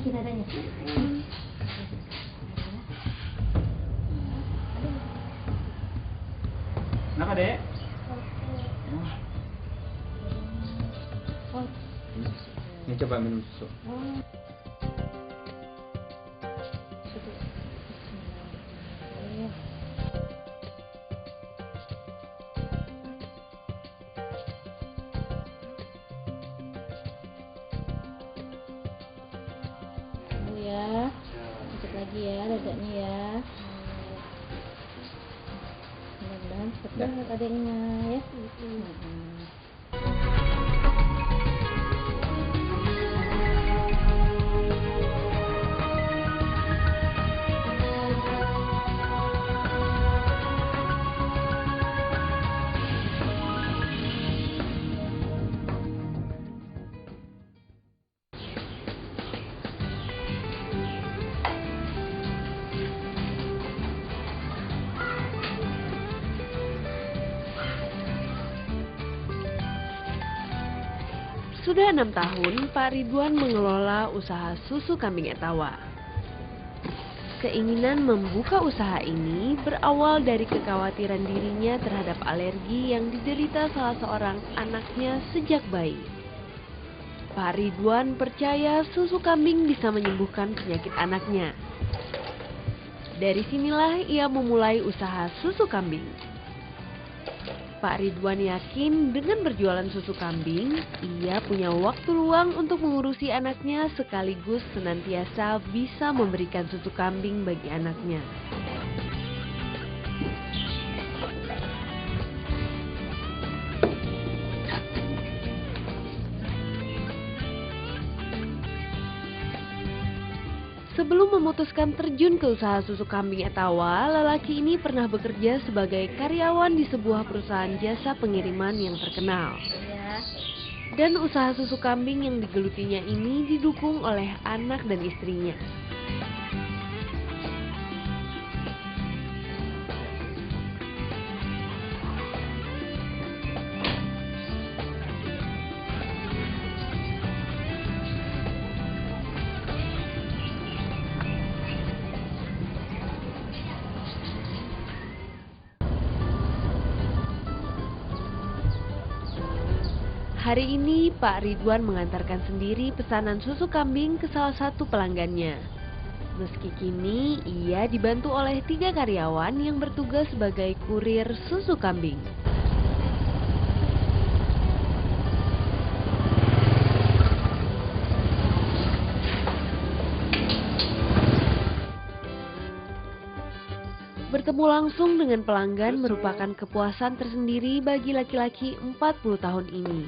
Lepasin dadanya. Kenapa, Dek? Ini coba minum susu. Ya, sedikit lagi ya dadanya ya. Mudah-mudahan cepat banget adanya ya. Sudah 6 tahun, Pak Ridwan mengelola usaha susu kambing Etawa. Keinginan membuka usaha ini berawal dari kekhawatiran dirinya terhadap alergi yang diderita salah seorang anaknya sejak bayi. Pak Ridwan percaya susu kambing bisa menyembuhkan penyakit anaknya. Dari sinilah ia memulai usaha susu kambing. Pak Ridwan yakin dengan berjualan susu kambing, ia punya waktu luang untuk mengurusi anaknya sekaligus senantiasa bisa memberikan susu kambing bagi anaknya. Sebelum memutuskan terjun ke usaha susu kambing Etawa, lelaki ini pernah bekerja sebagai karyawan di sebuah perusahaan jasa pengiriman yang terkenal. Dan usaha susu kambing yang digelutinya ini didukung oleh anak dan istrinya. Hari ini Pak Ridwan mengantarkan sendiri pesanan susu kambing ke salah satu pelanggannya. Meski kini ia dibantu oleh 3 karyawan yang bertugas sebagai kurir susu kambing. Bertemu langsung dengan pelanggan merupakan kepuasan tersendiri bagi laki-laki 40 tahun ini.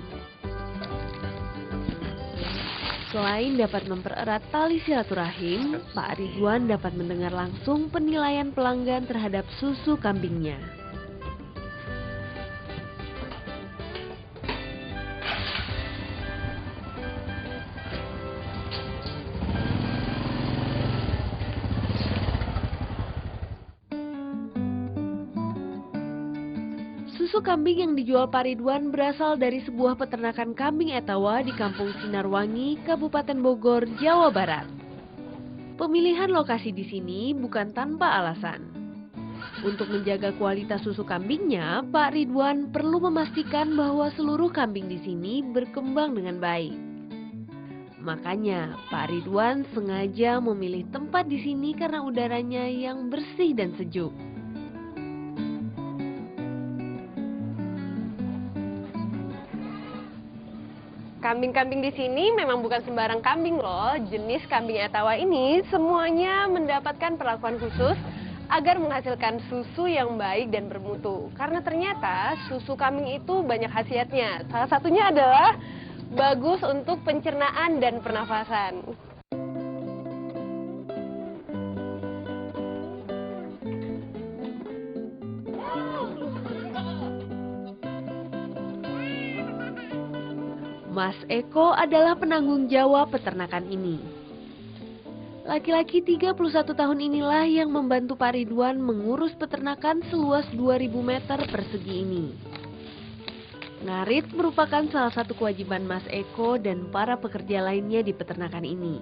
Selain dapat mempererat tali silaturahim, Pak Ridwan dapat mendengar langsung penilaian pelanggan terhadap susu kambingnya. Susu kambing yang dijual Pak Ridwan berasal dari sebuah peternakan kambing Etawa di Kampung Sinarwangi, Kabupaten Bogor, Jawa Barat. Pemilihan lokasi di sini bukan tanpa alasan. Untuk menjaga kualitas susu kambingnya, Pak Ridwan perlu memastikan bahwa seluruh kambing di sini berkembang dengan baik. Makanya, Pak Ridwan sengaja memilih tempat di sini karena udaranya yang bersih dan sejuk. Kambing-kambing di sini memang bukan sembarang kambing loh. Jenis kambing Etawa ini semuanya mendapatkan perlakuan khusus agar menghasilkan susu yang baik dan bermutu. Karena ternyata susu kambing itu banyak khasiatnya. Salah satunya adalah bagus untuk pencernaan dan pernafasan. Mas Eko adalah penanggung jawab peternakan ini. Laki-laki 31 tahun inilah yang membantu Pak Ridwan mengurus peternakan seluas 2000 meter persegi ini. Ngarit merupakan salah satu kewajiban Mas Eko dan para pekerja lainnya di peternakan ini.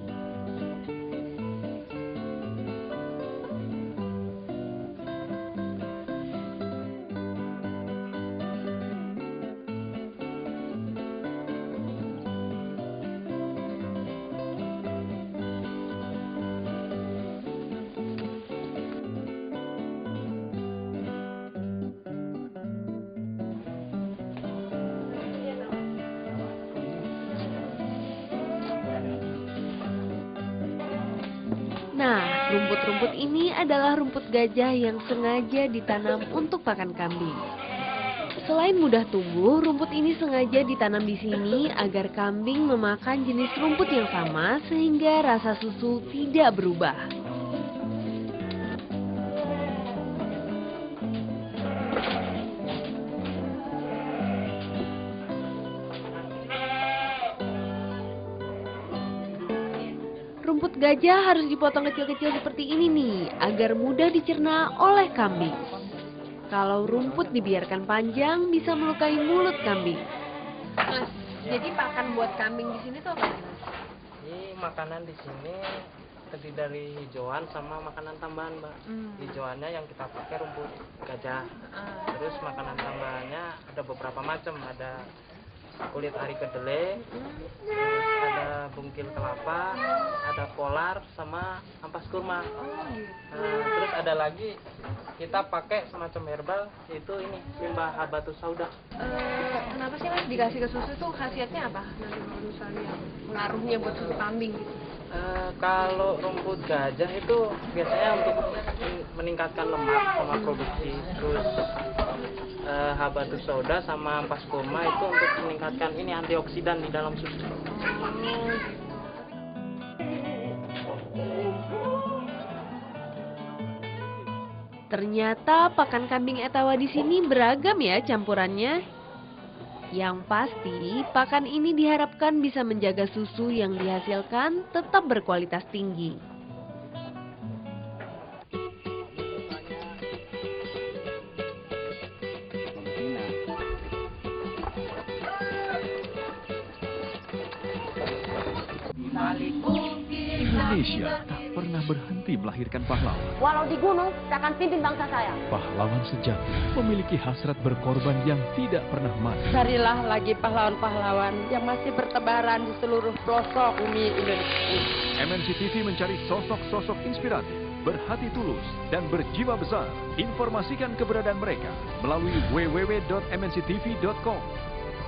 Nah, rumput-rumput ini adalah rumput gajah yang sengaja ditanam untuk pakan kambing. Selain mudah tumbuh, rumput ini sengaja ditanam di sini agar kambing memakan jenis rumput yang sama sehingga rasa susu tidak berubah. Rumput gajah harus dipotong kecil-kecil seperti ini nih, agar mudah dicerna oleh kambing. Kalau rumput dibiarkan panjang, bisa melukai mulut kambing. Mas, jadi pakan buat kambing di sini tuh apa sih, Mas? Ini makanan di sini terdiri dari hijauan sama makanan tambahan, Mbak. Hijauannya yang kita pakai rumput gajah. Terus makanan tambahannya ada beberapa macam, ada kulit ari kedelai, terus ada bungkil kelapa, ada polar sama ampas kurma. Terus ada lagi kita pakai semacam herbal, yaitu ini limbah habatus sauda. Kenapa sih Mas dikasih ke susu tuh khasiatnya apa? Nanti kalau misalnya pengaruhnya buat susu kambing gitu. Kalau rumput gajah itu biasanya untuk meningkatkan lemak sama produksi. Terus habatus sauda sama ampas kurma itu untuk meningkatkan ini antioksidan di dalam susu. Ternyata pakan kambing Etawa di sini beragam ya campurannya. Yang pasti, pakan ini diharapkan bisa menjaga susu yang dihasilkan tetap berkualitas tinggi. Indonesia tak pernah berhenti melahirkan pahlawan. Walau di gunung, saya akan pimpin bangsa saya. Pahlawan sejati memiliki hasrat berkorban yang tidak pernah mati. Carilah lagi pahlawan-pahlawan yang masih bertebaran di seluruh pelosok bumi Indonesia. MNC TV mencari sosok-sosok inspiratif, berhati tulus, dan berjiwa besar. Informasikan keberadaan mereka melalui www.mnctv.com.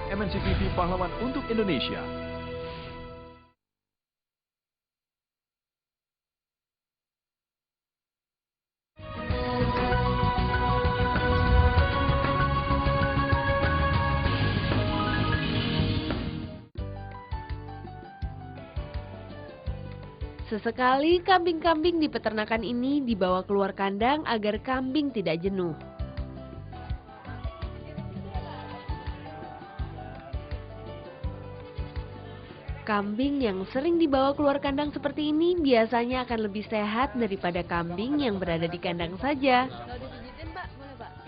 MNC TV Pahlawan untuk Indonesia. Sesekali kambing-kambing di peternakan ini dibawa keluar kandang agar kambing tidak jenuh. Kambing yang sering dibawa keluar kandang seperti ini biasanya akan lebih sehat daripada kambing yang berada di kandang saja.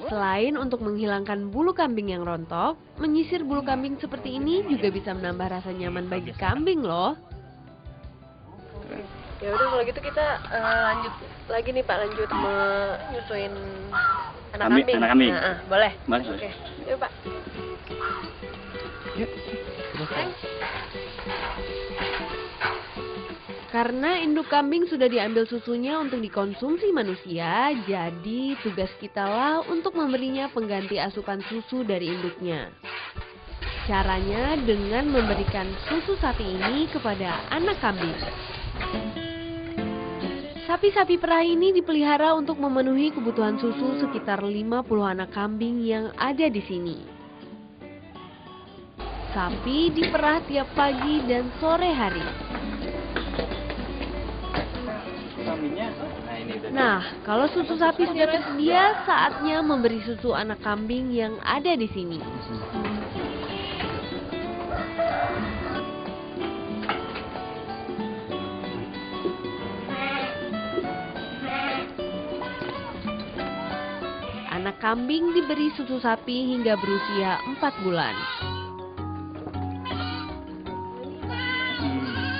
Selain untuk menghilangkan bulu kambing yang rontok, menyisir bulu kambing seperti ini juga bisa menambah rasa nyaman bagi kambing loh. Ya udah kalau gitu kita lanjut lagi nih Pak, lanjut menyusuin anak kambing. Anak kambing. Boleh. Boleh. Oke. Yuk Pak. Karena induk kambing sudah diambil susunya untuk dikonsumsi manusia, jadi tugas kita lah untuk memberinya pengganti asupan susu dari induknya. Caranya dengan memberikan susu sapi ini kepada anak kambing. Sapi-sapi perah ini dipelihara untuk memenuhi kebutuhan susu sekitar 50 anak kambing yang ada di sini. Sapi diperah tiap pagi dan sore hari. Nah, kalau susu sapi sudah tersedia, saatnya memberi susu anak kambing yang ada di sini. Anak kambing diberi susu sapi hingga berusia 4 bulan.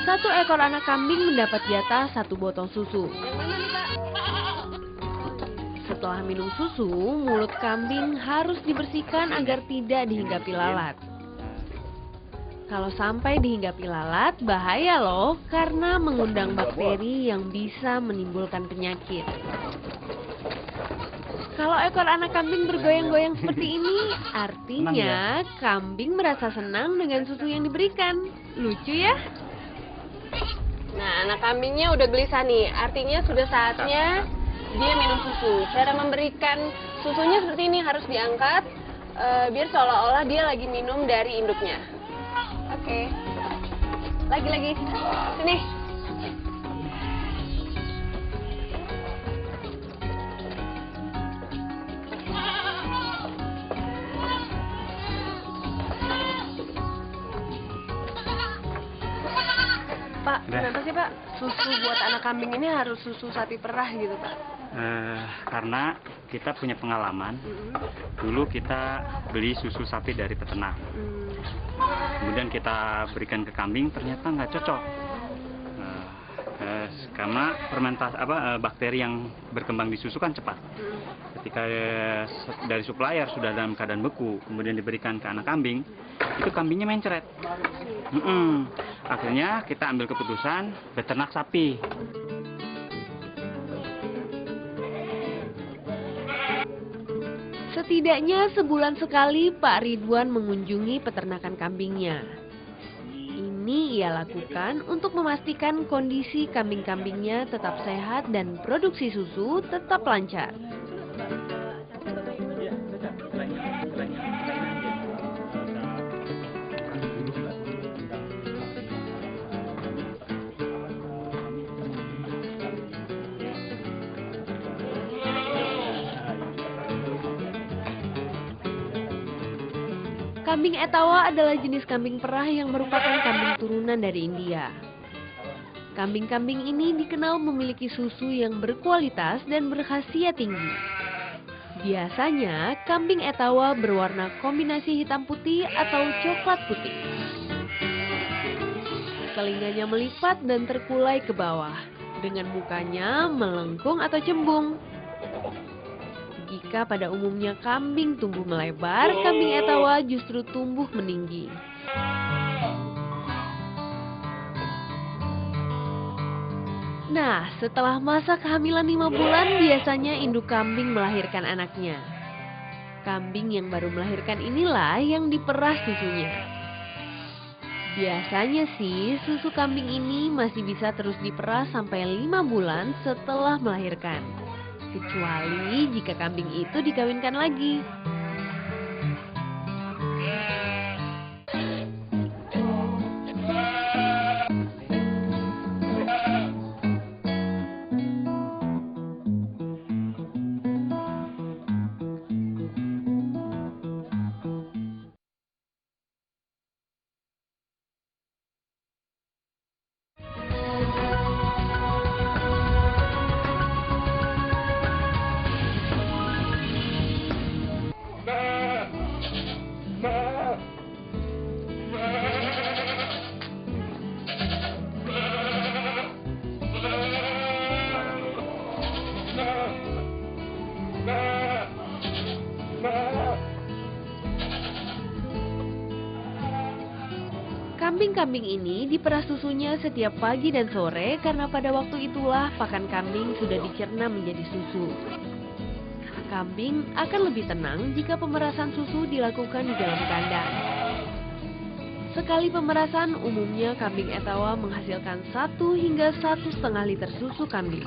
Satu ekor anak kambing mendapat jatah 1 botol susu. Setelah minum susu, mulut kambing harus dibersihkan agar tidak dihinggapi lalat. Kalau sampai dihinggapi lalat, bahaya loh, karena mengundang bakteri yang bisa menimbulkan penyakit. Kalau ekor anak kambing bergoyang-goyang seperti ini, artinya kambing merasa senang dengan susu yang diberikan. Lucu ya? Nah, anak kambingnya udah gelisah nih, artinya sudah saatnya dia minum susu. Cara memberikan susunya seperti ini, harus diangkat biar seolah-olah dia lagi minum dari induknya. Oke. Lagi-lagi. Sini. Pak, kenapa sih Pak susu buat anak kambing ini harus susu sapi perah gitu Pak? Karena kita punya pengalaman, dulu kita beli susu sapi dari peternak, kemudian kita berikan ke kambing, ternyata nggak cocok. Karena bakteri yang berkembang di susu kan cepat. Ketika dari supplier sudah dalam keadaan beku, kemudian diberikan ke anak kambing, itu kambingnya mencret. Akhirnya kita ambil keputusan beternak sapi. Setidaknya sebulan sekali Pak Ridwan mengunjungi peternakan kambingnya. Ini ia lakukan untuk memastikan kondisi kambing-kambingnya tetap sehat dan produksi susu tetap lancar. Kambing Etawa adalah jenis kambing perah yang merupakan kambing turunan dari India. Kambing-kambing ini dikenal memiliki susu yang berkualitas dan berkhasiat tinggi. Biasanya, kambing Etawa berwarna kombinasi hitam putih atau coklat putih. Telinganya melipat dan terkulai ke bawah, dengan mukanya melengkung atau cembung. Jika pada umumnya kambing tumbuh melebar, kambing Etawa justru tumbuh meninggi. Nah, setelah masa kehamilan 5 bulan, biasanya induk kambing melahirkan anaknya. Kambing yang baru melahirkan inilah yang diperah susunya. Biasanya sih, susu kambing ini masih bisa terus diperah sampai 5 bulan setelah melahirkan. Kecuali jika kambing itu dikawinkan lagi. Kambing-kambing ini diperah susunya setiap pagi dan sore karena pada waktu itulah pakan kambing sudah dicerna menjadi susu. Kambing akan lebih tenang jika pemerasan susu dilakukan di dalam kandang. Sekali pemerasan, umumnya kambing Etawa menghasilkan 1 hingga 1,5 liter susu kambing.